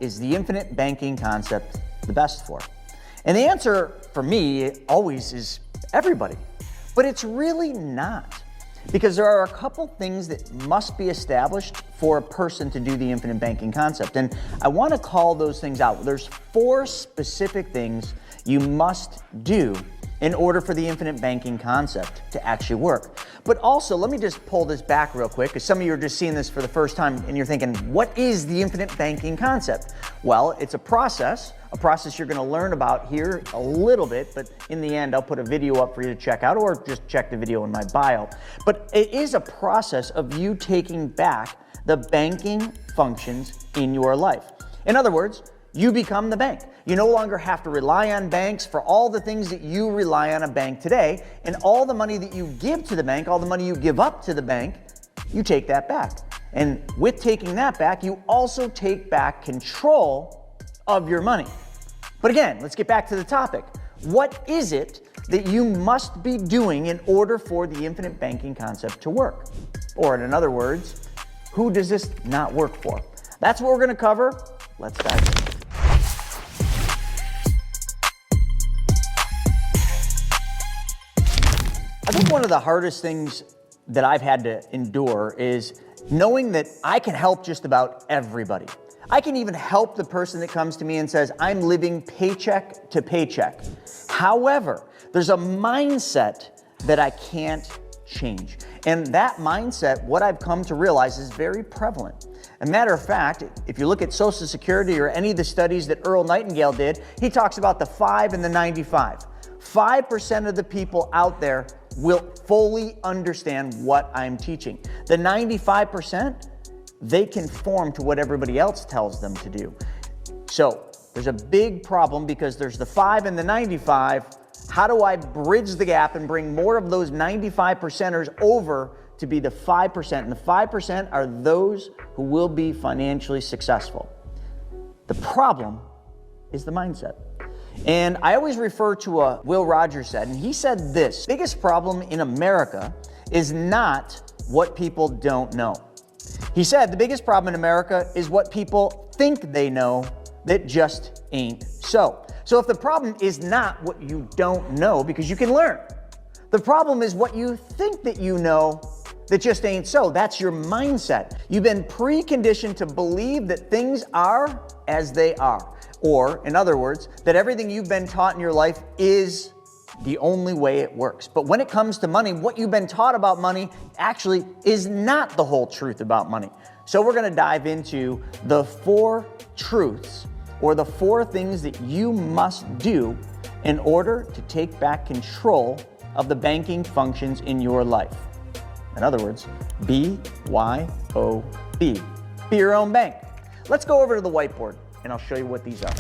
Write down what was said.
is the infinite banking concept the best for? And the answer for me always is everybody. But it's really not. Because there are a couple things that must be established for a person to do the infinite banking concept. And I want to call those things out. There's 4 specific things you must do in order for the infinite banking concept to actually work. But also, let me just pull this back real quick, because some of you are just seeing this for the first time and you're thinking, what is the infinite banking concept? Well, it's a process you're gonna learn about here a little bit, but in the end, I'll put a video up for you to check out, or just check the video in my bio. But it is a process of you taking back the banking functions in your life. In other words, you become the bank. You no longer have to rely on banks for all the things that you rely on a bank today, and all the money that you give to the bank, all the money you give up to the bank, you take that back. And with taking that back, you also take back control of your money. But again, let's get back to the topic. What is it that you must be doing in order for the infinite banking concept to work? Or in other words, who does this not work for? That's what we're going to cover. Let's dive in. I think one of the hardest things that I've had to endure is knowing that I can help just about everybody. I can even help the person that comes to me and says, I'm living paycheck to paycheck. However, there's a mindset that I can't change. And that mindset, what I've come to realize, is very prevalent. As a matter of fact, if you look at Social Security or any of the studies that Earl Nightingale did, he talks about the 5 and the 95. 5% of the people out there will fully understand what I'm teaching. The 95%, they conform to what everybody else tells them to do. So there's a big problem because there's the 5 and the 95. How do I bridge the gap and bring more of those 95%ers over to be the 5%? And the 5% are those who will be financially successful. The problem is the mindset. And I always refer to Will Rogers said, and he said this: biggest problem in America is not what people don't know. He said the biggest problem in America is what people think they know that just ain't so. So if the problem is not what you don't know, because you can learn, the problem is what you think that you know that just ain't so. That's your mindset. You've been preconditioned to believe that things are as they are. Or, in other words, that everything you've been taught in your life is the only way it works. But when it comes to money, what you've been taught about money actually is not the whole truth about money. So we're going to dive into the 4 truths, or the 4 things that you must do in order to take back control of the banking functions in your life. In other words, BYOB. Be your own bank. Let's go over to the whiteboard and I'll show you what these are.